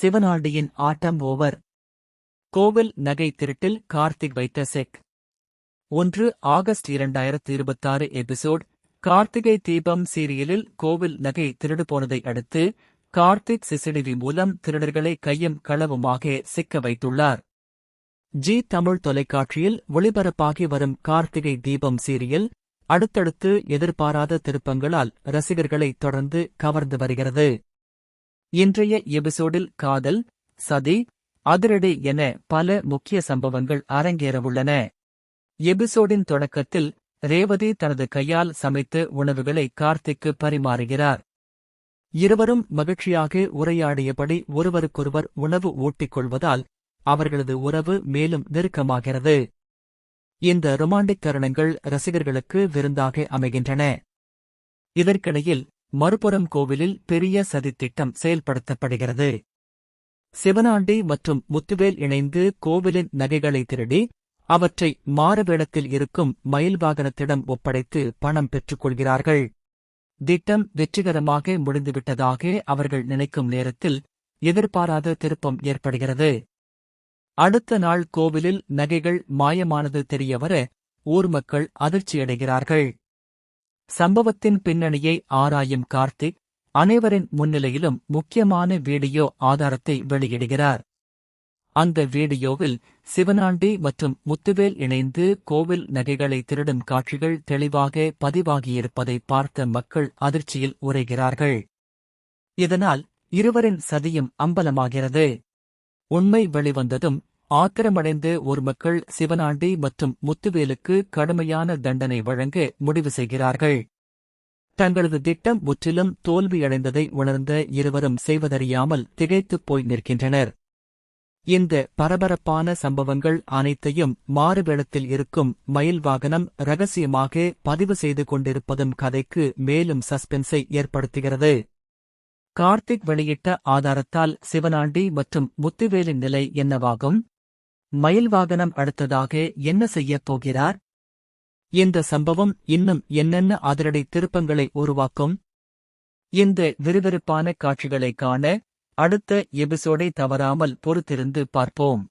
சிவனாண்டியின் ஆட்டம் over. கோவில் நகை திருட்டில் கார்த்திக் வைத்த check. 1 August 2026 episode. Karthigai Deepam சீரியலில் கோவில் நகை திருடு போனதை அடுத்து கார்த்திக் சிசிடிவி மூலம் திருடர்களை கையும் களவுமாக சிக்க வைத்துள்ளார். ஜி தமிழ் தொலைக்காட்சியில் ஒளிபரப்பாகி வரும் கார்த்திகை தீபம் சீரியல் அடுத்தடுத்து எதிர்பாராத திருப்பங்களால் ரசிகர்களை தொடர்ந்து கவர்ந்து வருகிறது. இன்றைய எபிசோடில் காதல், சதி, அதிரடி என பல முக்கிய சம்பவங்கள் அரங்கேறவுள்ளன. எபிசோடின் தொடக்கத்தில் ரேவதி தனது கையால் சமைத்த உணவுகளை கார்த்திக்கு பரிமாறுகிறார். இருவரும் மகிழ்ச்சியாக உரையாடியபடி ஒருவருக்கொருவர் உணவு ஊட்டிக் கொள்வதால் அவர்களது உறவு மேலும் நெருக்கமாகிறது. இந்த ரொமாண்டிக் தருணங்கள் ரசிகர்களுக்கு விருந்தாக அமைகின்றன. இதற்கிடையில் மறுபுறம் கோவிலில் பெரிய சதித்திட்டம் செயல்படுத்தப்படுகிறது. சிவனாண்டி மற்றும் முத்துவேல் இணைந்து கோவிலின் நகைகளை திருடி அவற்றை மாறுவேடத்தில் இருக்கும் மயில் வாகனத்திடம் ஒப்படைத்து பணம் பெற்றுக் கொள்கிறார்கள். திட்டம் வெற்றிகரமாக முடிந்துவிட்டதாக அவர்கள் நினைக்கும் நேரத்தில் எதிர்பாராத திருப்பம் ஏற்படுகிறது. அடுத்த நாள் கோவிலில் நகைகள் மாயமானது தெரியவர ஊர் மக்கள் அதிர்ச்சியடைகிறார்கள். சம்பவத்தின் பின்னணியை ஆராயும் கார்த்திக் அனைவரின் முன்னிலையிலும் முக்கியமான வீடியோ ஆதாரத்தை வெளியிடுகிறார். அந்த வீடியோவில் சிவனாண்டி மற்றும் முத்துவேல் இணைந்து கோவில் நகைகளை திருடும் காட்சிகள் தெளிவாக பதிவாகியிருப்பதை பார்த்த மக்கள் அதிர்ச்சியில் உறைகிறார்கள். இதனால் இருவரின் சதியும் அம்பலமாகிறது. உண்மை வெளிவந்ததும் ஆத்திரமடைந்த ஊர் மக்கள் சிவனாண்டி மற்றும் முத்துவேலுக்கு கடுமையான தண்டனை வழங்க முடிவு செய்கிறார்கள். தங்களது திட்டம் முற்றிலும் தோல்வியடைந்ததை உணர்ந்த இருவரும் செய்வதறியாமல் திகைத்துப் போய் நிற்கின்றனர். இந்த பரபரப்பான சம்பவங்கள் அனைத்தையும் மாறுவேடத்தில் இருக்கும் மயில் வாகனம் ரகசியமாக பதிவு செய்து கொண்டிருப்பதும் கதைக்கு மேலும் சஸ்பென்ஸை ஏற்படுத்துகிறது. கார்த்திக் வெளியிட்ட ஆதாரத்தால் சிவனாண்டி மற்றும் முத்துவேலின் நிலை என்னவாகும்? மயில் வாகனம் அடுத்ததாக என்ன செய்யப் போகிறார்? இந்த சம்பவம் இன்னும் என்னென்ன அதிரடி திருப்பங்களை உருவாக்கும்? இந்த விறுவிறுப்பான காட்சிகளை காண அடுத்த எபிசோடை தவறாமல் பொறுத்திருந்து பார்ப்போம்.